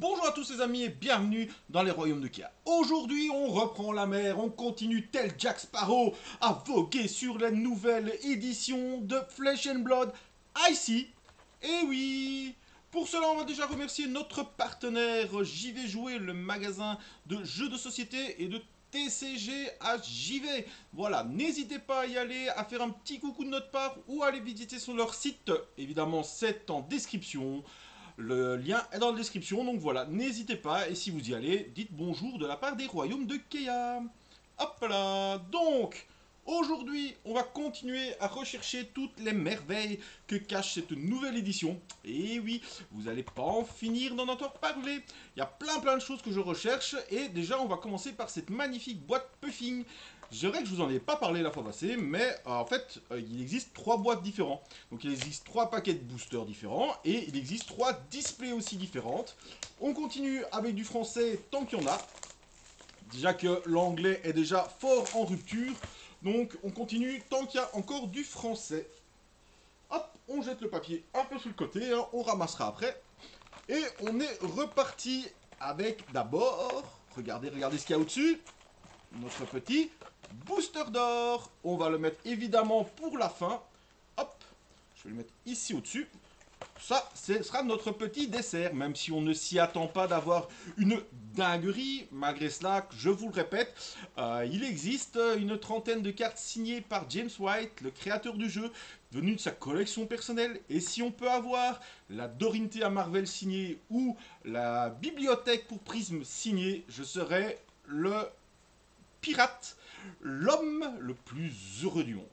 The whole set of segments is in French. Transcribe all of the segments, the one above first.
bonjour à tous les amis et bienvenue dans les royaumes de Kia. Aujourd'hui on reprend la mer, on continue tel Jack Sparrow à voguer sur la nouvelle édition de Flesh and Blood Icy. Et oui, pour cela on va déjà remercier notre partenaire JV Jouer, le magasin de jeux de société et de TCG à JV. Voilà, n'hésitez pas à y aller, à faire un petit coucou de notre part ou à aller visiter sur leur site. Évidemment c'est en description. Le lien est dans la description, donc voilà, n'hésitez pas, et si vous y allez, dites bonjour de la part des royaumes de Kea. Hop là, donc, aujourd'hui, on va continuer à rechercher toutes les merveilles que cache cette nouvelle édition. Et oui, vous n'allez pas en finir d'en entendre parler. Il y a plein de choses que je recherche, et déjà, on va commencer par cette magnifique boîte Puffing. Je dirais que je vous en ai pas parlé la fois passée, mais en fait, il existe 3 boîtes différentes. Donc il existe 3 paquets de boosters différents et il existe 3 displays aussi différentes. On continue avec du français tant qu'il y en a. Déjà que l'anglais est déjà fort en rupture. Donc on continue tant qu'il y a encore du français. Hop, on jette le papier un peu sur le côté, hein, on ramassera après. Et on est reparti avec d'abord, regardez ce qu'il y a au-dessus. Notre petit booster d'or. On va le mettre évidemment pour la fin. Hop, je vais le mettre ici au-dessus. Ça, ce sera notre petit dessert, même si on ne s'y attend pas d'avoir une dinguerie. Malgré cela, je vous le répète, il existe une trentaine de cartes signées par James White, le créateur du jeu, venu de sa collection personnelle. Et si on peut avoir la Dorinthea Marvel signée ou la bibliothèque pour Prism signée, je serai le pirate, l'homme le plus heureux du monde.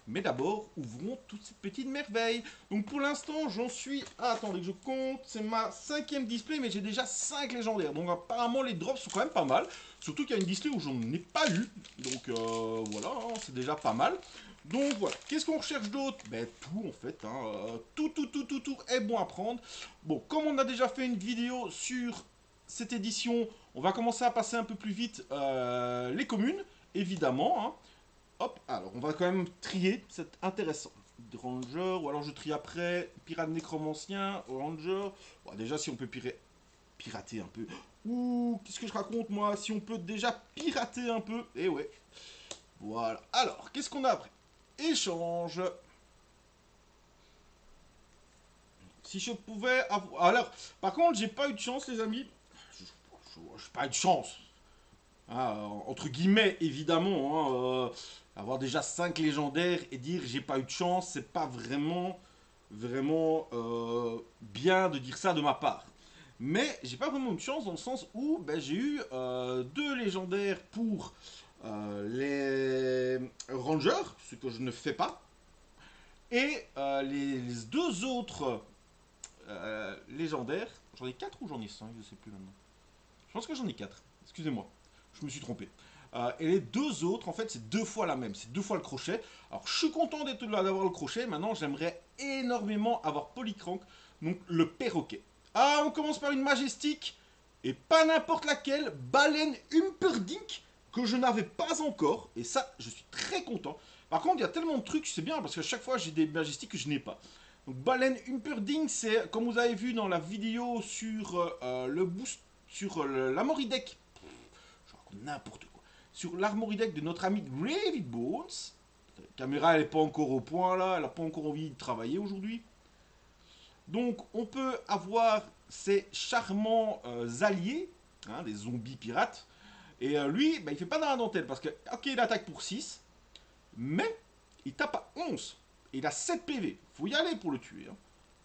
Mais d'abord, ouvrons toutes ces petites merveilles. Donc pour l'instant, j'en suis... Ah, attendez que je compte. C'est ma 5e display, mais j'ai déjà 5 légendaires. Donc apparemment, les drops sont quand même pas mal. Surtout qu'il y a une display où j'en ai pas eu. Donc voilà, hein, c'est déjà pas mal. Donc voilà, qu'est-ce qu'on recherche d'autre? Ben tout en fait, hein. Tout est bon à prendre. Bon, comme on a déjà fait une vidéo sur cette édition, on va commencer à passer un peu plus vite les communes, évidemment, hein. Hop, alors on va quand même trier, c'est intéressant. Ranger, ou alors je trie après, pirate nécromancien, Ranger. Bon, déjà si on peut pirater un peu. Ouh, qu'est-ce que je raconte moi? Si on peut déjà pirater un peu, eh ouais. Voilà, alors, qu'est-ce qu'on a après? Échange. Si je pouvais avoir... Alors, par contre, j'ai pas eu de chance les amis. J'ai pas eu de chance. Ah, entre guillemets, évidemment, hein, avoir déjà 5 légendaires et dire j'ai pas eu de chance, c'est pas vraiment bien de dire ça de ma part. Mais j'ai pas vraiment eu de chance dans le sens où ben, j'ai eu 2 légendaires pour les Rangers, ce que je ne fais pas, et les 2 autres légendaires, j'en ai 4 ou j'en ai 5, je sais plus maintenant. Je pense que j'en ai 4, excusez-moi. Je me suis trompé. Et les 2 autres, en fait, c'est 2 fois la même. C'est 2 fois le crochet. Alors, je suis content d'être là, d'avoir le crochet. Maintenant, j'aimerais énormément avoir Polycrank, donc le perroquet. Ah, on commence par une majestique. Et pas n'importe laquelle. Baleine Humperdinck, que je n'avais pas encore. Et ça, je suis très content. Par contre, il y a tellement de trucs, c'est bien, parce que chaque fois, j'ai des majesticks que je n'ai pas. Donc, Baleine Humperdinck, c'est, comme vous avez vu dans la vidéo sur le boost, sur l'Amoridec, n'importe quoi. Sur l'Armory Deck de notre ami Gravy Bones. La caméra, elle n'est pas encore au point là, elle n'a pas encore envie de travailler aujourd'hui. Donc, on peut avoir ces charmants alliés, hein, des zombies pirates. Et lui, bah, il fait pas dans la dentelle parce que, ok, il attaque pour 6, mais il tape à 11. Et il a 7 PV. Faut y aller pour le tuer. Hein.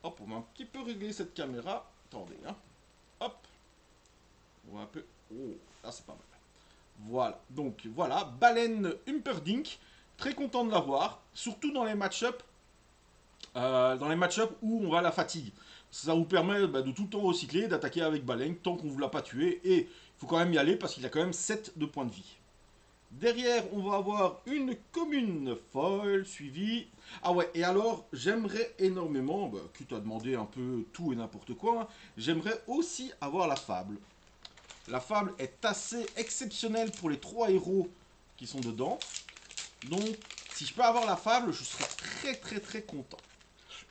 Hop, on va un petit peu régler cette caméra. Attendez, hein. Hop. On va un peu. Oh, là c'est pas mal. Voilà, donc voilà, Baleine Humperdinck, très content de l'avoir, surtout dans les match-up où on va la fatigue. Ça vous permet de tout le temps recycler, d'attaquer avec Baleine tant qu'on ne vous l'a pas tué, et il faut quand même y aller parce qu'il a quand même 7 de points de vie. Derrière, on va avoir une commune folle suivie. Ah ouais, et alors, j'aimerais énormément, quitte à demander un peu tout et n'importe quoi, hein, j'aimerais aussi avoir la fable. La fable est assez exceptionnelle pour les 3 héros qui sont dedans. Donc, si je peux avoir la fable, je serai très content.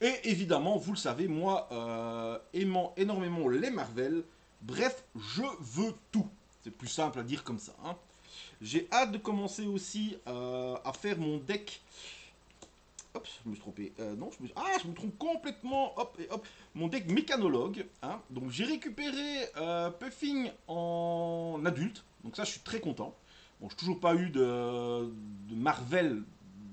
Et évidemment, vous le savez, moi, aimant énormément les Marvel, bref, je veux tout. C'est plus simple à dire comme ça. Hein. J'ai hâte de commencer aussi à faire mon deck. Hop, je me suis trompé. Non, je me trompe complètement. Hop, et hop. Mon deck mécanologue. Hein. Donc j'ai récupéré Puffing en adulte. Donc ça, je suis très content. Bon, je n'ai toujours pas eu de Marvel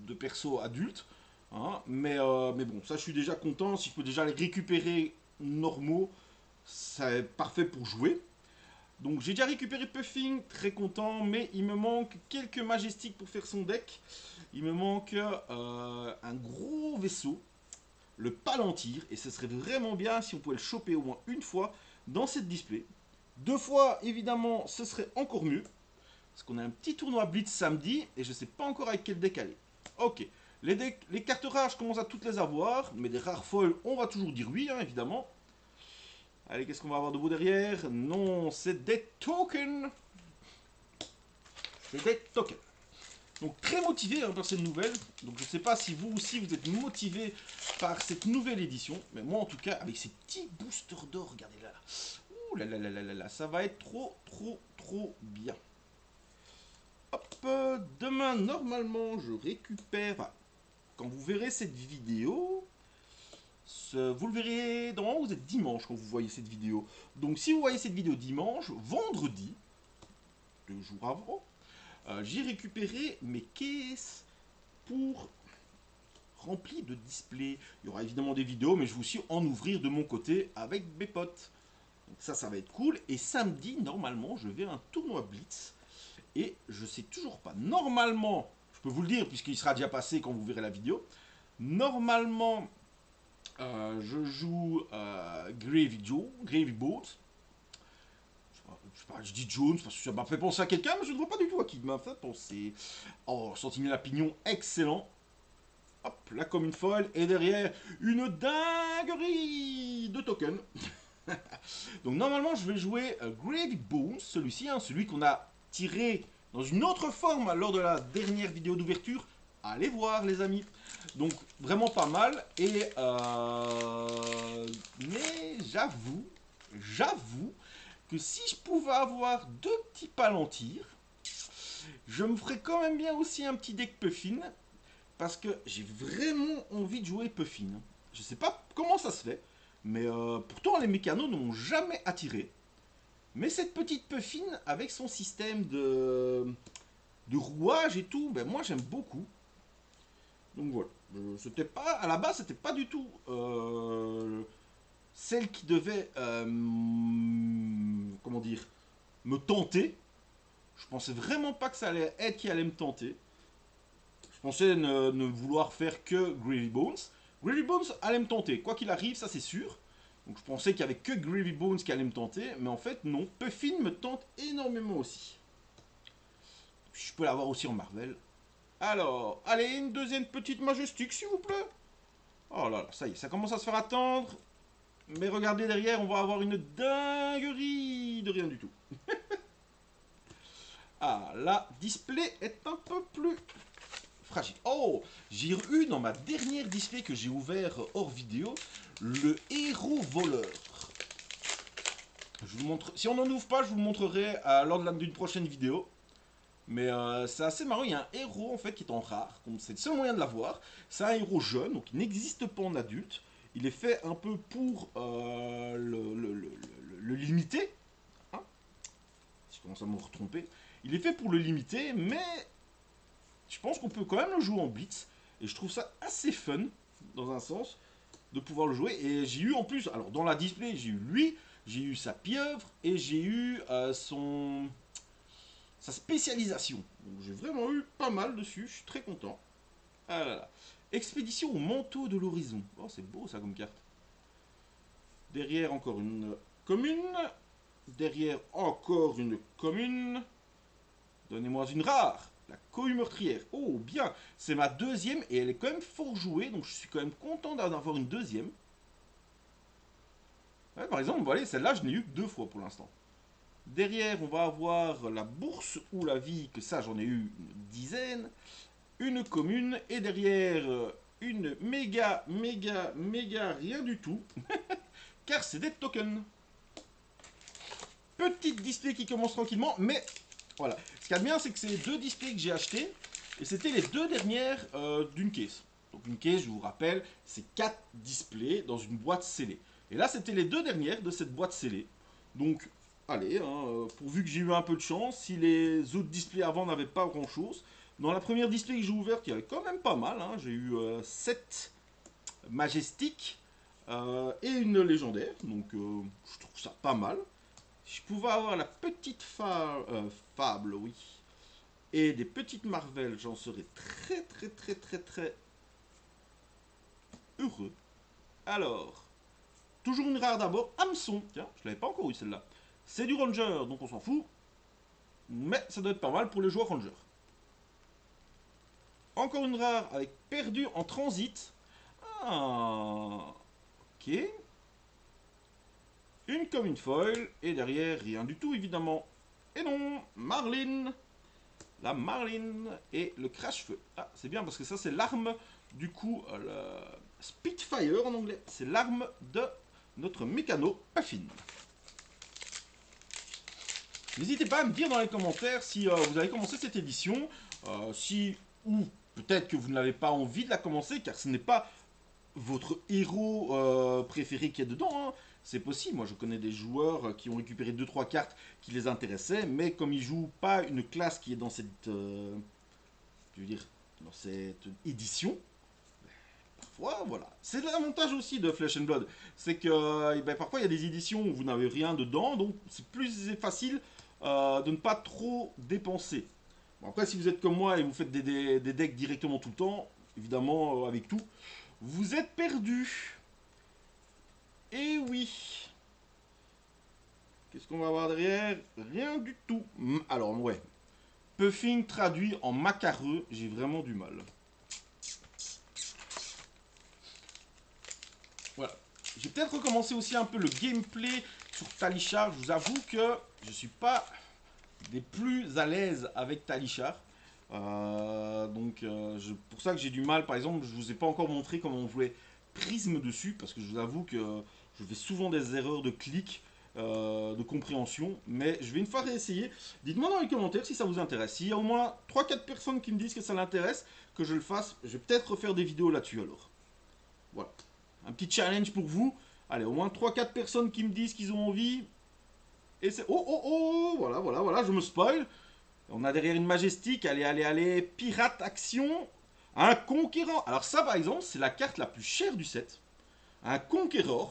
de perso adulte. Hein, mais bon, ça, je suis déjà content. Si je peux déjà les récupérer normaux, c'est parfait pour jouer. Donc j'ai déjà récupéré Puffing, très content, mais il me manque quelques Majestiques pour faire son deck. Il me manque un gros vaisseau, le Palantir, et ce serait vraiment bien si on pouvait le choper au moins une fois dans cette display. Deux fois, évidemment, ce serait encore mieux, parce qu'on a un petit tournoi Blitz samedi, et je ne sais pas encore avec quel deck aller. Ok, les cartes rares, je commence à toutes les avoir, mais des rares folles, on va toujours dire oui, hein, évidemment. Allez, qu'est-ce qu'on va avoir de beau derrière? Non, c'est des tokens. C'est des tokens. Donc très motivé hein, par cette nouvelle. Donc je ne sais pas si vous aussi vous êtes motivé par cette nouvelle édition. Mais moi en tout cas, avec ces petits boosters d'or, regardez là. Ouh là là là là là là, ça va être trop bien. Hop, demain normalement je récupère... Enfin, quand vous verrez cette vidéo, vous le verrez dans vous êtes dimanche quand vous voyez cette vidéo. Donc si vous voyez cette vidéo dimanche, vendredi, 2 jours avant, j'ai récupéré mes caisses pour remplies de displays. Il y aura évidemment des vidéos, mais je vais aussi en ouvrir de mon côté avec mes potes. Donc ça va être cool. Et samedi, normalement, je vais à un tournoi Blitz. Et je sais toujours pas. Normalement, je peux vous le dire, puisqu'il sera déjà passé quand vous verrez la vidéo. Normalement, je joue Gravy Boat. Je dis Jones parce que ça m'a fait penser à quelqu'un, mais je ne vois pas du tout à qui m'a fait penser. Oh, Sentinelle à pignon, excellent. Hop, là comme une folle. Et derrière, une dinguerie de tokens. Donc normalement, je vais jouer Gravy Bones, celui-ci, hein, celui qu'on a tiré dans une autre forme lors de la dernière vidéo d'ouverture. Allez voir les amis. Donc vraiment pas mal. Mais j'avoue que si je pouvais avoir 2 petits Palantirs, je me ferais quand même bien aussi un petit deck Puffin. Parce que j'ai vraiment envie de jouer Puffin. Je sais pas comment ça se fait. Mais pourtant les mécanos n'ont jamais attiré. Mais cette petite Puffin avec son système de rouage et tout, ben moi j'aime beaucoup. Donc voilà. C'était pas, à la base, c'était pas du tout celle qui devait, comment dire, me tenter. Je pensais vraiment pas que ça allait être qui allait me tenter. Je pensais ne vouloir faire que Gravy Bones. Gravy Bones allait me tenter. Quoi qu'il arrive, ça c'est sûr. Donc je pensais qu'il n'y avait que Gravy Bones qui allait me tenter. Mais en fait, non. Puffin me tente énormément aussi. Je peux l'avoir aussi en Marvel. Alors, allez, une deuxième petite majestique, s'il vous plaît. Oh là là, ça y est, ça commence à se faire attendre. Mais regardez derrière, on va avoir une dinguerie de rien du tout. Ah, la display est un peu plus fragile. Oh, j'ai eu dans ma dernière display que j'ai ouvert hors vidéo, le héros voleur. Je vous montre. Si on n'en ouvre pas, je vous le montrerai lors d'une prochaine vidéo. Mais c'est assez marrant, il y a un héros en fait qui est en rare, c'est le seul moyen de l'avoir. C'est un héros jeune, donc il n'existe pas en adulte. Il est fait un peu pour le limiter. Hein, si je commence à me retromper. Il est fait pour le limiter, mais je pense qu'on peut quand même le jouer en blitz. Et je trouve ça assez fun, dans un sens, de pouvoir le jouer. Et j'ai eu en plus, alors dans la display, j'ai eu lui, j'ai eu sa pieuvre, et j'ai eu sa spécialisation. Donc j'ai vraiment eu pas mal dessus, je suis très content. Ah là là. Expédition au manteau de l'horizon. Oh, c'est beau ça comme carte. Derrière encore une commune. Derrière encore une commune. Donnez-moi une rare. La cohue meurtrière. Oh, bien. C'est ma deuxième et elle est quand même fort jouée. Donc je suis quand même content d'en avoir une deuxième. Ouais, par exemple, voilà, celle-là, je n'ai eu que 2 fois pour l'instant. Derrière, on va avoir la bourse ou la vie, que ça, j'en ai eu une dizaine. Une commune. Et derrière, une méga rien du tout. Car c'est des tokens. Petite display qui commence tranquillement, mais voilà. Ce qu'il y a de bien, c'est que c'est les deux displays que j'ai achetés. Et c'était les deux dernières d'une caisse. Donc une caisse, je vous rappelle, c'est 4 displays dans une boîte scellée. Et là, c'était les deux dernières de cette boîte scellée. Donc, allez, hein, pourvu que j'ai eu un peu de chance, si les autres displays avant n'avaient pas grand-chose. Dans la première display que j'ai ouverte, il y avait quand même pas mal. Hein. J'ai eu 7 Majestic et une légendaire. Donc, je trouve ça pas mal. Si je pouvais avoir la petite fable, oui, et des petites Marvel, j'en serais très heureux. Alors, toujours une rare d'abord, hameçon. Tiens, je l'avais pas encore eu celle-là. C'est du Ranger, donc on s'en fout. Mais ça doit être pas mal pour les joueurs Ranger. Encore une rare avec perdu en transit. Ah, ok. Une comme une foil, et derrière, rien du tout, évidemment. Et non, Marlin. La Marlin et le crash-feu. Ah, c'est bien parce que ça, c'est l'arme, du coup, le Spitfire en anglais. C'est l'arme de notre mécano Puffin. N'hésitez pas à me dire dans les commentaires si vous avez commencé cette édition, ou peut-être que vous n'avez pas envie de la commencer, car ce n'est pas votre héros préféré qui est dedans. Hein. C'est possible. Moi, je connais des joueurs qui ont récupéré 2-3 cartes qui les intéressaient, mais comme ils jouent pas une classe qui est dans cette, je veux dire, dans cette édition, parfois, voilà. C'est l'avantage aussi de Flesh and Blood, c'est que ben, parfois il y a des éditions où vous n'avez rien dedans, donc c'est plus facile de ne pas trop dépenser. Bon, après, si vous êtes comme moi et vous faites des decks directement tout le temps, évidemment, avec tout, vous êtes perdu. Et oui. Qu'est-ce qu'on va avoir derrière? Rien du tout. Alors, ouais. Puffing traduit en macareux, j'ai vraiment du mal. Voilà. J'ai peut-être recommencé aussi un peu le gameplay sur Talishar. Je vous avoue que je suis pas des plus à l'aise avec Talishar. Pour ça que j'ai du mal. Par exemple, je vous ai pas encore montré comment on jouait Prisme dessus, parce que je vous avoue que je fais souvent des erreurs de clic, de compréhension, mais je vais une fois réessayer. Dites-moi dans les commentaires si ça vous intéresse. S'il y a au moins 3-4 personnes qui me disent que ça l'intéresse, que je le fasse, je vais peut-être refaire des vidéos là-dessus alors. Voilà. Un petit challenge pour vous. Allez, au moins 3-4 personnes qui me disent qu'ils ont envie. Et c'est... Oh, voilà, je me spoil. On a derrière une Majestic, allez, Pirate Action, un Conquérant. Alors ça, par exemple, c'est la carte la plus chère du set. Un Conquérant,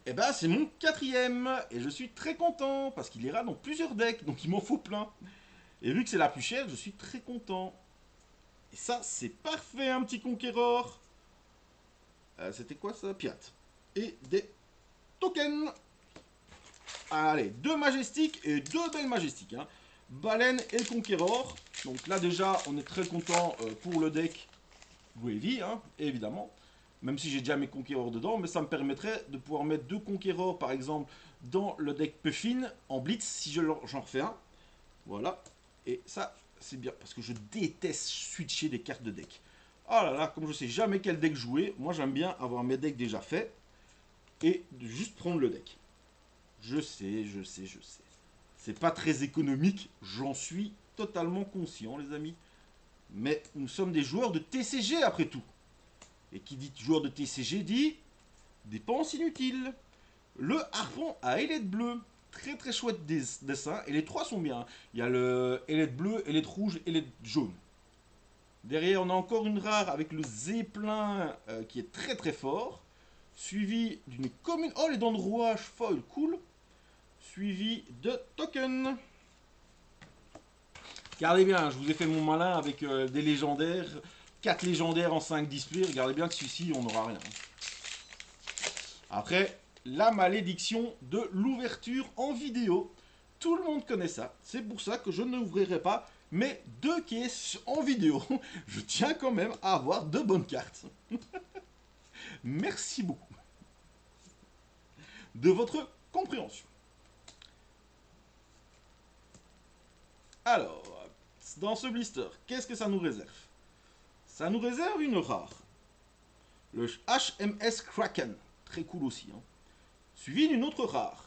et ben c'est mon 4ème. Et je suis très content, parce qu'il ira dans plusieurs decks, donc il m'en faut plein. Et vu que c'est la plus chère, je suis très content. Et ça, c'est parfait, un petit Conquérant. C'était quoi ça? Pirate. Et des tokens. Allez, 2 Majestiques et 2 belles Majestiques. Hein. Baleine et Conquérant. Donc là déjà, on est très content pour le deck Gravy, hein, évidemment. Même si j'ai déjà mes Conquérants dedans, mais ça me permettrait de pouvoir mettre 2 Conquérants, par exemple, dans le deck Puffin, en Blitz, si j'en refais un. Voilà. Et ça, c'est bien, parce que je déteste switcher des cartes de deck. Oh là là, comme je sais jamais quel deck jouer, moi j'aime bien avoir mes decks déjà faits, et de juste prendre le deck. Je sais. C'est pas très économique, j'en suis totalement conscient, les amis. Mais nous sommes des joueurs de TCG après tout. Et qui dit joueur de TCG dit dépenses inutiles. Le harpon à ailette bleue. Très chouette dessin. Et les trois sont bien. Il y a le ailette bleu, ailette rouge, ailette jaune. Derrière, on a encore une rare avec le Zeppelin qui est très fort. Suivi d'une commune. Oh, les dents de rouage foil, cool. Suivi de token. Regardez bien, je vous ai fait mon malin avec des légendaires. 4 légendaires en 5 displays. Regardez bien que celui-ci, on n'aura rien. Après, la malédiction de l'ouverture en vidéo. Tout le monde connaît ça. C'est pour ça que je n'ouvrirai pas mes 2 caisses en vidéo. Je tiens quand même à avoir de bonnes cartes. Merci beaucoup de votre compréhension. Alors, dans ce blister, qu'est-ce que ça nous réserve? Ça nous réserve une rare. Le HMS Kraken, très cool aussi. Hein. Suivi d'une autre rare,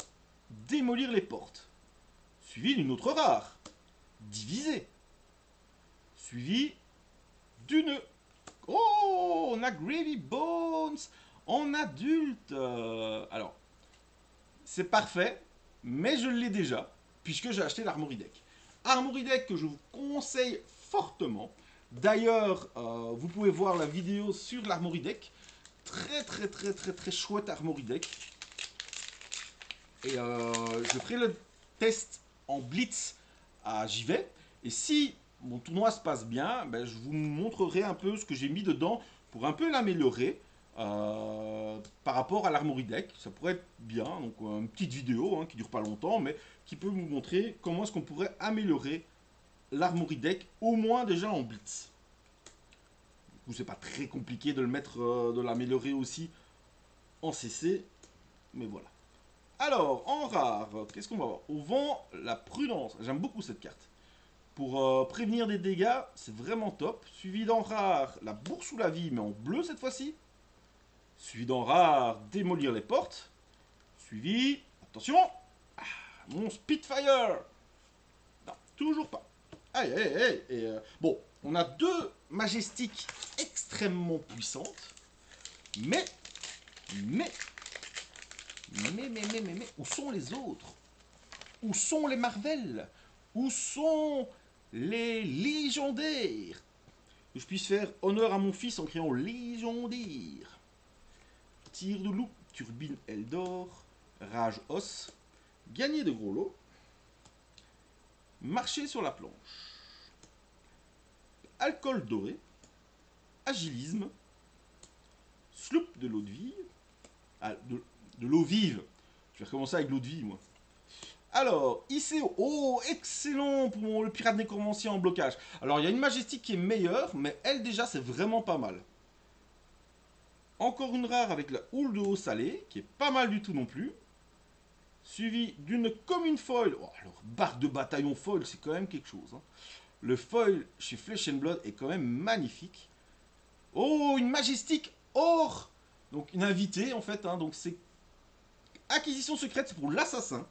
démolir les portes. Suivi d'une autre rare, diviser. Suivi d'une... Oh, on a Gravy Bones en adulte. Alors, c'est parfait, mais je l'ai déjà, puisque j'ai acheté l'Armory Deck. Armory Deck que je vous conseille fortement. D'ailleurs, vous pouvez voir la vidéo sur l'Armory Deck. Très chouette Armory Deck. Et je ferai le test en blitz à JV. Et si mon tournoi se passe bien, ben, je vous montrerai un peu ce que j'ai mis dedans pour un peu l'améliorer par rapport à l'Armory Deck. Ça pourrait être bien. Donc une petite vidéo hein, qui dure pas longtemps, mais qui peut vous montrer comment est-ce qu'on pourrait améliorer l'Armory Deck, au moins déjà en blitz. Du coup, c'est pas très compliqué de le mettre, de l'améliorer aussi en CC, mais voilà. Alors, en rare, qu'est-ce qu'on va avoir? On vend la prudence. J'aime beaucoup cette carte. Pour prévenir des dégâts, c'est vraiment top. Suivi d'en rare, la bourse ou la vie, mais en bleu cette fois-ci. Suivi d'en rare, démolir les portes. Suivi, attention, mon Spitfire. Non, toujours pas. Aïe, aïe, aïe. Et, bon, on a deux majestiques extrêmement puissantes. Mais, mais, où sont les autres? Où sont les Marvel? Où sont les légendaires? Que je puisse faire honneur à mon fils en criant légendaire. Tir de loup, turbine Eldor, rage os, gagner de gros lots, marcher sur la planche, alcool doré, agilisme, sloop de l'eau de vie, de l'eau vive. Je vais recommencer avec l'eau de vie, moi. Alors, ICO. Oh, excellent pour le pirate nécromancien en blocage. Alors, il y a une majestique qui est meilleure, mais elle, déjà, c'est vraiment pas mal. Encore une rare avec la houle de eau salée, qui est pas mal du tout non plus. Suivi d'une commune foil. Oh, alors, barque de bataillon foil, c'est quand même quelque chose. Hein. Le foil chez Flesh and Blood est quand même magnifique. Oh, une majestique or. Donc, une invitée, en fait. Hein, donc, c'est acquisition secrète, c'est pour l'assassin.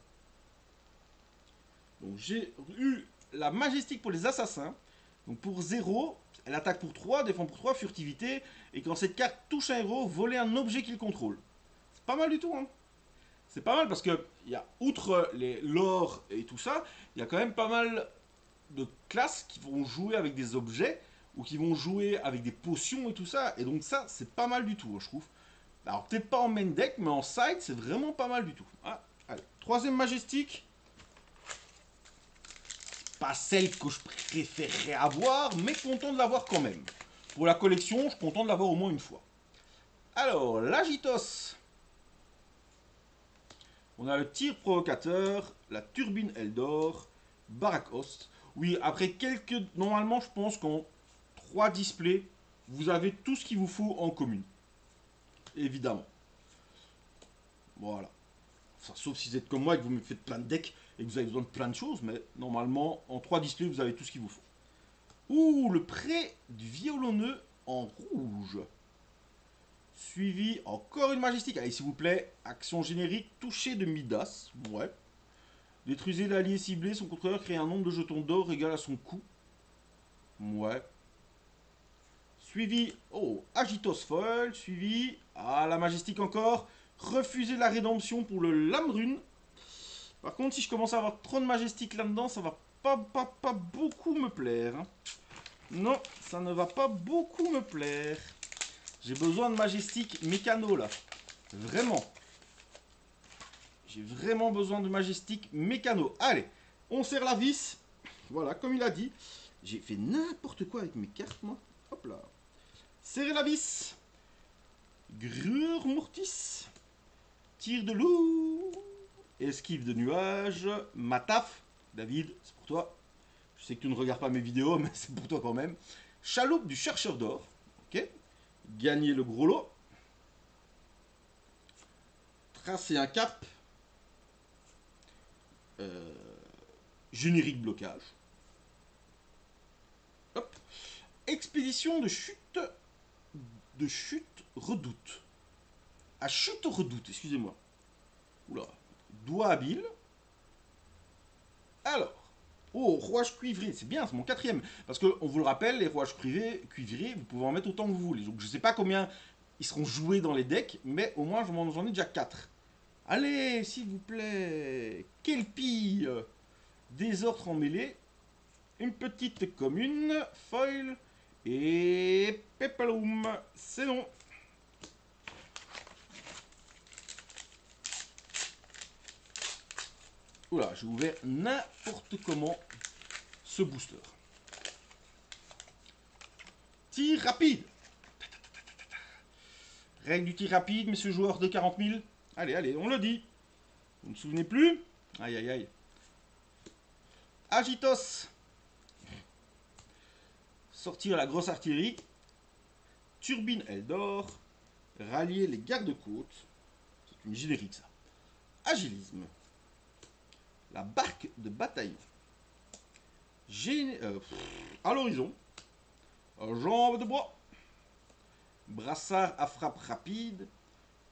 Donc j'ai eu la majestique pour les assassins. Donc pour 0, elle attaque pour 3, défend pour 3, furtivité. Et quand cette carte touche un héros, voler un objet qu'il contrôle. C'est pas mal du tout, hein. C'est pas mal parce que, y a, outre les lore et tout ça, il y a quand même pas mal de classes qui vont jouer avec des objets ou qui vont jouer avec des potions et tout ça. Et donc ça, c'est pas mal du tout, je trouve. Alors peut-être pas en main deck, mais en side, c'est vraiment pas mal du tout. Ah, allez, troisième majestique. Pas celle que je préférerais avoir, mais content de l'avoir quand même. Pour la collection, je suis content de l'avoir au moins une fois. Alors, l'Agitos. On a le tir provocateur, la turbine Eldor, Barak Host. Oui, après quelques... Normalement, je pense qu'en 3 displays, vous avez tout ce qu'il vous faut en commune. Évidemment. Voilà. Enfin, sauf si vous êtes comme moi et que vous me faites plein de decks et que vous avez besoin de plein de choses, mais normalement, en 3 displays, vous avez tout ce qu'il vous faut. Ouh, le prêt du violonneux en rouge. Suivi encore une majestique. Allez, s'il vous plaît, action générique, toucher de Midas. Ouais. Détruisez l'allié ciblé, son contrôleur crée un nombre de jetons d'or égal à son coût. Ouais. Suivi, oh, Agitos Foil. Suivi, ah, la majestique encore. Refuser la rédemption pour le Lamrune. Par contre, si je commence à avoir trop de majestique là-dedans, ça va pas beaucoup me plaire. Hein. Non, ça ne va pas beaucoup me plaire. J'ai besoin de majestique mécano là. Vraiment. J'ai vraiment besoin de majestique mécano. Allez, on serre la vis. Voilà, comme il a dit. J'ai fait n'importe quoi avec mes cartes, moi. Hop là. Serrer la vis. Grure mortis. Tir de loup. Esquive de nuages. Mataf. David, c'est pour toi. Je sais que tu ne regardes pas mes vidéos, mais c'est pour toi quand même. Chaloupe du chercheur d'or. Ok. Gagner le gros lot. Tracer un cap. Générique blocage. Hop. Expédition de chute redoute. À chute redoute, excusez-moi. Oula. Doigt habile. Alors. Oh, rouage cuivré, c'est bien, c'est mon quatrième. Parce que, on vous le rappelle, les rouages cuivrés, vous pouvez en mettre autant que vous voulez. Donc je sais pas combien ils seront joués dans les decks, mais au moins j'en ai déjà 4. Allez, s'il vous plaît. Kelpie. Désordre en mêlée. Une petite commune. Foil. Et Peplum. C'est bon. Oula, j'ai ouvert n'importe comment ce booster. Tir rapide. Règle du tir rapide, messieurs joueurs de 40 000. Allez, allez, on le dit. Vous ne vous souvenez plus? Aïe, aïe, aïe. Agitos. Sortir la grosse artillerie. Turbine Eldor. Rallier les gardes-côtes. C'est une générique, ça. Agilisme. La barque de bataillon. À l'horizon. Jambe de bois. Brassard à frappe rapide.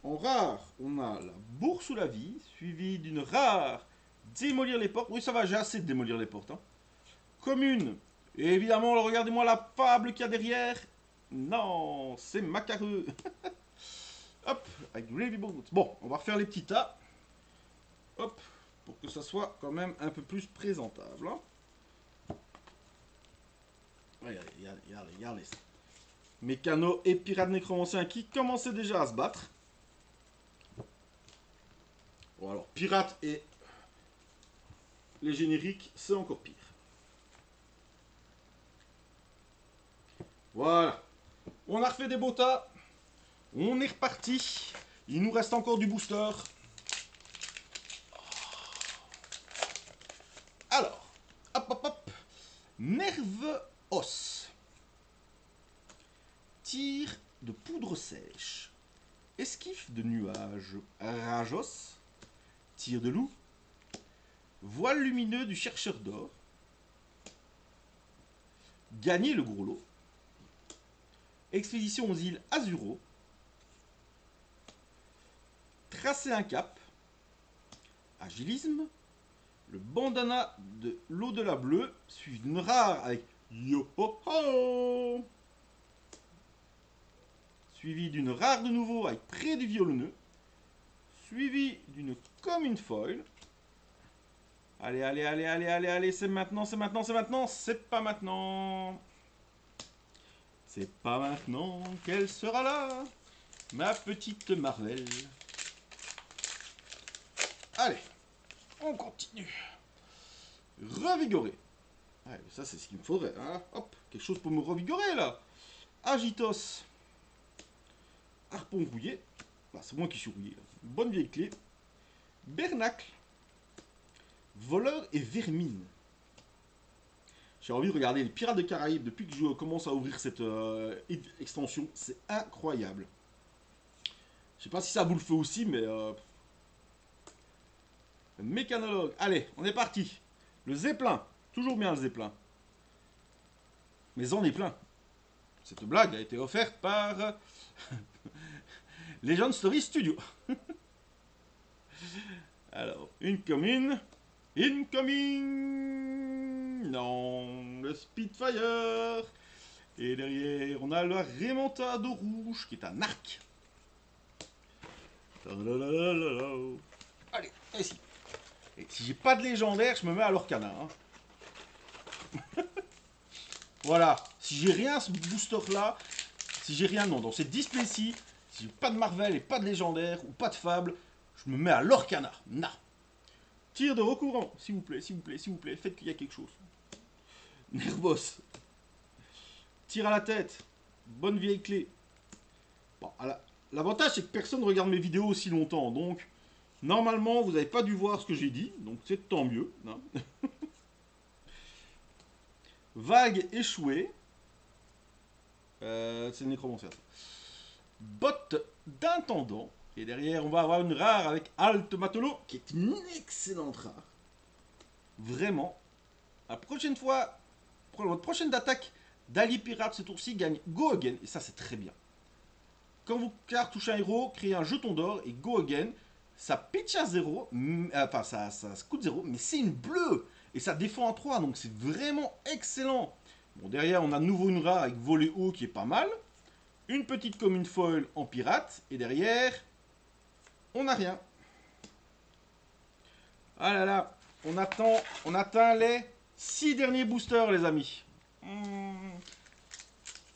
En rare, on a la bourse ou la vie, suivi d'une rare démolir les portes. Oui, ça va, j'ai assez de démolir les portes. Hein. Commune. Et évidemment, regardez-moi la fable qu'il y a derrière. Non, c'est macareux. Hop, avec Gravy Boat. Bon, on va refaire les petits tas. Hop, pour que ça soit quand même un peu plus présentable. Hein. Regardez ça. Mécano et Pirate Nécromancien qui commençaient déjà à se battre. Bon alors, Pirate et les génériques, c'est encore pire. Voilà. On a refait des beaux tas. On est reparti. Il nous reste encore du booster. Alors, hop hop hop. Nerve os. Tir de poudre sèche. Esquive de nuages. Rajos. Tir de loup. Voile lumineux du chercheur d'or. Gagner le gros lot. Expédition aux îles Azuro. Tracer un cap. Agilisme. Le bandana de l'au-delà bleu, suivi d'une rare avec Yo-ho-ho, suivi d'une rare de nouveau avec Près du violonneux, suivi d'une commune foil. Allez, allez, allez, allez, allez, allez, c'est maintenant, c'est maintenant, c'est maintenant, c'est pas maintenant. C'est pas maintenant qu'elle sera là, ma petite Marvel. Allez, on continue. Revigorer. Ouais, ça, c'est ce qu'il me faudrait. Hein. Hop, quelque chose pour me revigorer, là. Agitos. Harpon rouillé. Ah, c'est moi qui suis rouillé. Là. Bonne vieille clé. Bernacle. Voleur et vermine. J'ai envie de regarder les Pirates des Caraïbes depuis que je commence à ouvrir cette extension. C'est incroyable. Je sais pas si ça vous le fait aussi, mais... Mécanologue. Allez, on est parti. Le Zeppelin. Toujours bien le Zeppelin. Mais on est plein. Cette blague a été offerte par Legend Story Studio. Alors, une commune. Incoming. Non, le Spitfire. Et derrière, on a le Remontada rouge qui est un arc. Allez, ici. Et si j'ai pas de légendaire, je me mets à l'Orcana. Hein. Voilà. Si j'ai rien ce booster là, si j'ai rien non dans cette display-ci, si j'ai pas de Marvel et pas de légendaire ou pas de fable, je me mets à l'Orcana. Na. Tir de recouvrement, s'il vous plaît, s'il vous plaît, s'il vous plaît, faites qu'il y a quelque chose. Nervos. Tir à la tête. Bonne vieille clé. Bon, l'avantage c'est que personne ne regarde mes vidéos aussi longtemps, donc normalement vous n'avez pas dû voir ce que j'ai dit, donc c'est tant mieux. Hein. Vague échouée. C'est le nécromancien. Botte d'intendant. Et derrière, on va avoir une rare avec Alt Matelot, qui est une excellente rare. Vraiment. La prochaine fois, pour votre prochaine attaque d'Ali Pirate ce tour-ci, gagne Go Again. Et ça, c'est très bien. quand vos cartes touchent un héros, créez un jeton d'or et go again. Ça pitch à 0, enfin ça coûte 0, mais c'est une bleue. Et ça défend à 3, donc c'est vraiment excellent. Bon, derrière, on a de nouveau une rare avec volet haut qui est pas mal. Une petite commune foil en pirate. Et derrière, on n'a rien. Ah là là, on atteint les 6 derniers boosters, les amis.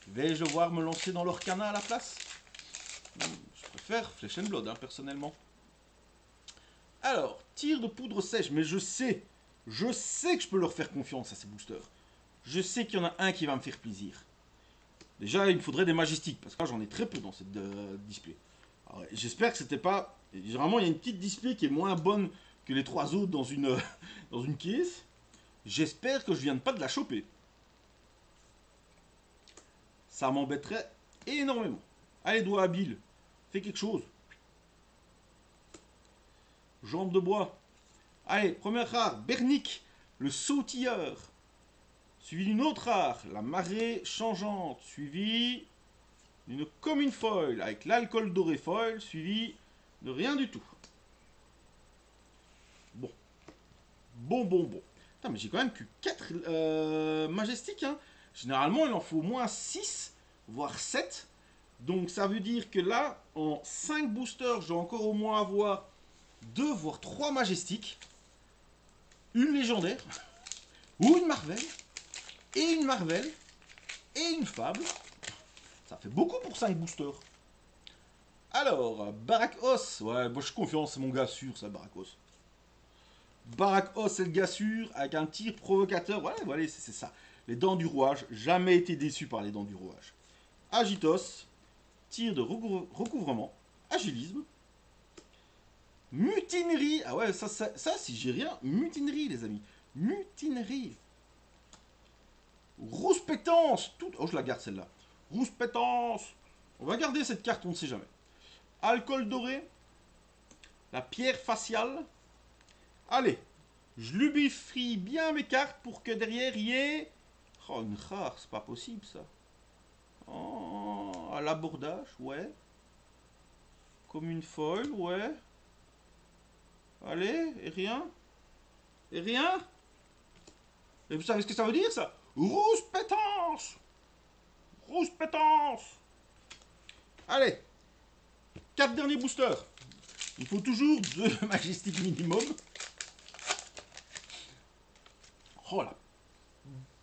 Vais-je devoir me lancer dans l'Orcana à la place? Je préfère Flesh and Blood, hein, personnellement. Alors, tir de poudre sèche, mais je sais que je peux leur faire confiance à ces boosters. Je sais qu'il y en a un qui va me faire plaisir. Déjà, il me faudrait des majestiques, parce que là, j'en ai très peu dans cette display. J'espère que c'était pas... Généralement, il y a une petite display qui est moins bonne que les 3 autres dans une, dans une caisse. J'espère que je viens pas de la choper. Ça m'embêterait énormément. Allez, doigt habile, fais quelque chose. Jambe de bois. Allez, première rare, Bernick, le sautilleur. Suivi d'une autre rare, la marée changeante. Suivi d'une commune foil avec l'alcool doré foil. Suivi de rien du tout. Bon. Bon. Putain, mais j'ai quand même que 4 majestiques. Hein. Généralement, il en faut au moins 6, voire 7. Donc ça veut dire que là, en 5 boosters, je dois encore au moins avoir 2, voire 3 majestiques. Une légendaire. Ou une Marvel. Et une Marvel. Et une Fable. Ça fait beaucoup pour 5 boosters. Alors, Barakos. Ouais, moi je suis confiant, c'est mon gars sûr, ça, Barakos. Barakos, c'est le gars sûr, avec un tir provocateur. Ouais, voilà, c'est ça. Les dents du rouage. Jamais été déçu par les dents du rouage. Agitos. Tir de recouvrement. Agilisme. Mutinerie. Ah ouais, ça si j'ai rien. Mutinerie, les amis. Mutinerie. Rouspétance. Tout... Oh, je la garde celle-là. Rouspétance. On va garder cette carte, on ne sait jamais. Alcool doré. La pierre faciale. Allez. Je lubifie bien mes cartes pour que derrière il y ait... Oh, une rare, c'est pas possible ça. Oh, à l'abordage, ouais. Comme une folle, ouais. Allez, et rien. Et rien. Et vous savez ce que ça veut dire ça? Rouspétance. Rouspétance. Allez. 4 derniers boosters. Il faut toujours 2 majestiques minimum. Oh là.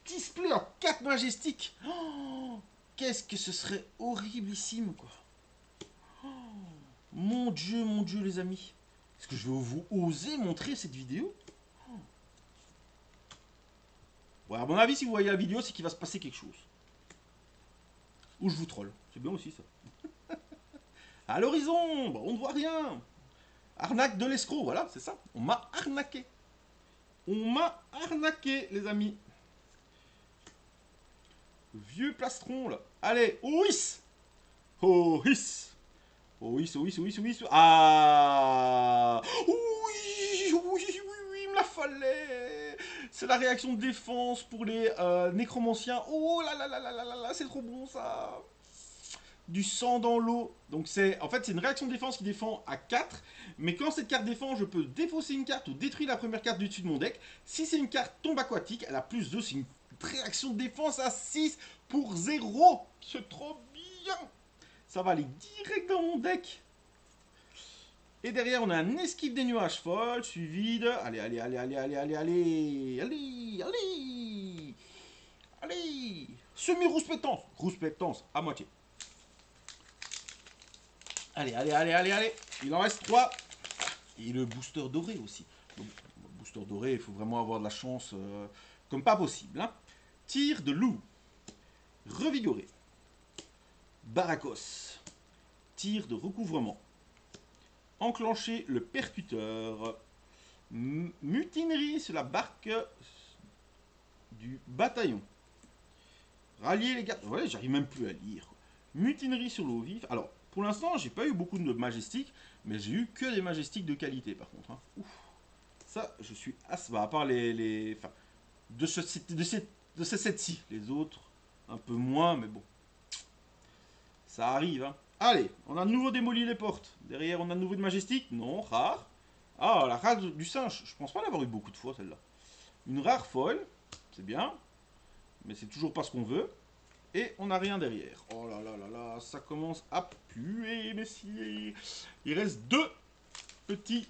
Display en 4 majestiques. Oh, qu'est-ce que ce serait horriblissime, quoi. Oh, mon Dieu, les amis. Est-ce que je vais vous oser montrer cette vidéo? Ouais, à mon avis, si vous voyez la vidéo, c'est qu'il va se passer quelque chose. Ou je vous troll. C'est bien aussi, ça. À l'horizon, bah, on ne voit rien. Arnaque de l'escroc, voilà, c'est ça. On m'a arnaqué. On m'a arnaqué, les amis. Le vieux plastron, là. Allez, Ois. Ois. Ois. Ah. Oui, il me la fallait. C'est la réaction de défense pour les nécromanciens. Oh là là là là là là là, c'est trop bon, ça. Du sang dans l'eau. Donc en fait c'est une réaction de défense qui défend à 4. Mais quand cette carte défend, je peux défausser une carte ou détruire la première carte du dessus de mon deck. Si c'est une carte tombe aquatique, elle a plus 2, c'est une réaction de défense à 6 pour 0. C'est trop bien. Ça va aller direct dans mon deck. Et derrière on a un esquive des nuages folles, suivi de... Allez. Semi-rouspétance à moitié. Allez. Il en reste 3. Et le booster doré aussi. Donc, le booster doré, il faut vraiment avoir de la chance comme pas possible. Hein. Tir de loup. Revigoré. Barakos. Tir de recouvrement. Enclencher le percuteur. Mutinerie sur la barque du bataillon. Rallier les gardes. Ouais, j'arrive même plus à lire. Mutinerie sur l'eau vive. Alors, pour l'instant, j'ai pas eu beaucoup de majestiques, mais j'ai eu que des majestiques de qualité par contre. Hein. Ouf. Ça, je suis à part les enfin, de ce set-ci. Les autres, un peu moins, mais bon. Ça arrive. Hein. Allez, on a de nouveau démoli les portes. Derrière, on a de nouveau de majestique. Non, rare. Ah, la rare du singe. Je pense pas l'avoir eu beaucoup de fois, celle-là. Une rare folle. C'est bien. Mais c'est toujours pas ce qu'on veut. Et on n'a rien derrière. Oh là là là là, ça commence à puer, messieurs. Il reste deux petits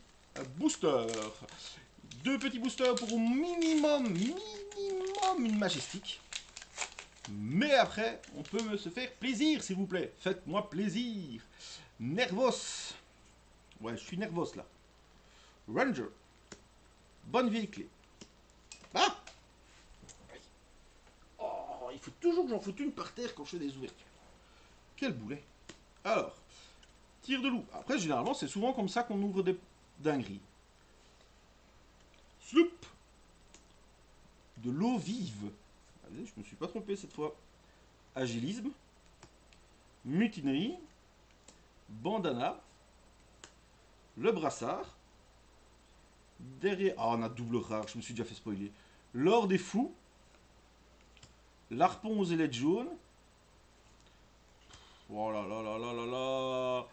boosters. Deux petits boosters pour au minimum une majestique. Mais après, on peut se faire plaisir, s'il vous plaît. Faites-moi plaisir. Nervos. Ouais, je suis nervos, là. Ranger. Bonne vieille clé. Ah! Oh, il faut toujours que j'en foute une par terre quand je fais des ouvertures. Quel boulet. Alors, tir de loup. Après, généralement, c'est souvent comme ça qu'on ouvre des dingueries. Sloop. De l'eau vive. Allez, je me suis pas trompé cette fois. Agilisme. Mutinerie. Bandana. Le brassard. Derrière. Ah, on a double rare, je me suis déjà fait spoiler. L'or des fous. L'arpon aux ailettes jaunes. Oh là là là là là là.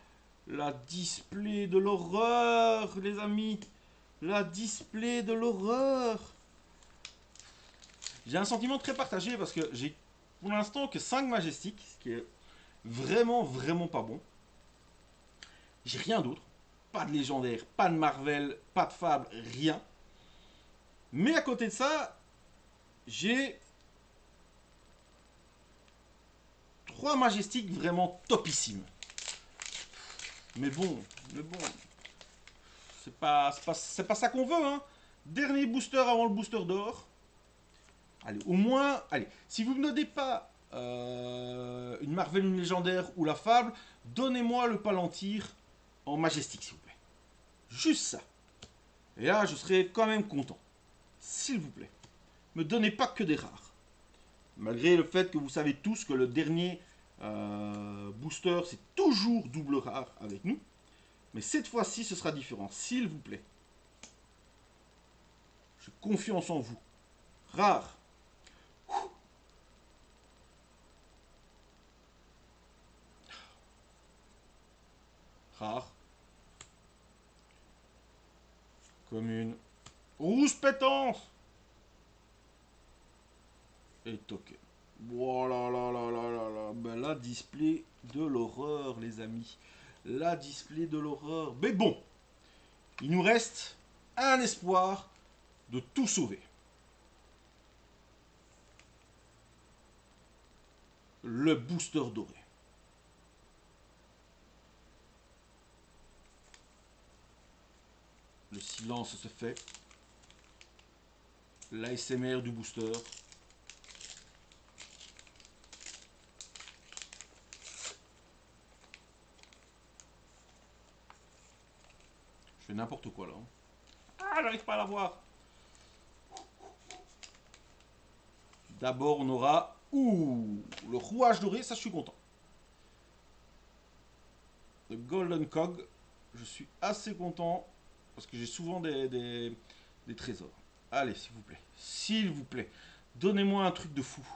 La display de l'horreur, les amis. La display de l'horreur. J'ai un sentiment très partagé parce que j'ai pour l'instant que 5 majestiques, ce qui est vraiment pas bon. J'ai rien d'autre. Pas de légendaire, pas de Marvel, pas de Fable, rien. Mais à côté de ça, j'ai 3 majestiques vraiment topissimes. Mais bon, c'est pas ça qu'on veut, hein. Dernier booster avant le booster d'or. Allez, au moins, allez, si vous ne notez pas une Marvel, une légendaire ou la Fable, donnez-moi le Palantir en majestique, s'il vous plaît. Juste ça. Et là, je serai quand même content. S'il vous plaît. Me donnez pas que des rares. Malgré le fait que vous savez tous que le dernier booster, c'est toujours double rare avec nous. Mais cette fois-ci, ce sera différent. S'il vous plaît. J'ai confiance en vous. Rare. Rare. Commune. Rouge pétance. Et token. Voilà, là, là, là, là, là. Ben, la display de l'horreur, les amis. La display de l'horreur. Mais bon, il nous reste un espoir de tout sauver. Le booster doré. Le silence se fait. L'ASMR du booster. Je fais n'importe quoi là. Ah, j'arrive pas à la voir. D'abord, on aura... Ouh, le rouage doré, ça je suis content. Le Golden Cog, je suis assez content parce que j'ai souvent des trésors. Allez, s'il vous plaît. S'il vous plaît. Donnez-moi un truc de fou.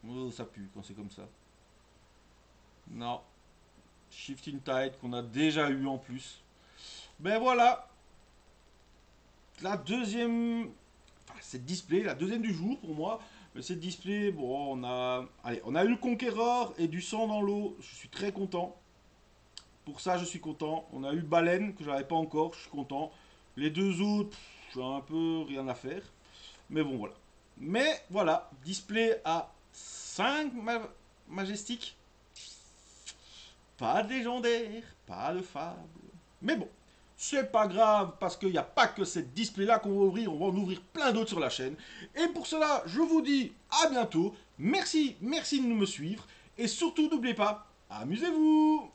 Oh, ça pue quand c'est comme ça. Non. Shifting Tide qu'on a déjà eu en plus. Ben voilà. La deuxième... Enfin, cette display, la deuxième du jour pour moi. Mais cette display, bon, on a... Allez, on a eu le Conqueror et du sang dans l'eau. Je suis très content. Pour ça, je suis content. On a eu Baleine, que je n'avais pas encore. Je suis content. Les deux autres, j'ai un peu rien à faire. Mais bon, voilà. Mais voilà, display à 5 majestiques. Pas de légendaire, pas de fable. Mais bon, c'est pas grave parce qu'il n'y a pas que cette display là qu'on va ouvrir, on va en ouvrir plein d'autres sur la chaîne. Et pour cela, je vous dis à bientôt. Merci de me suivre. Et surtout, n'oubliez pas, amusez-vous!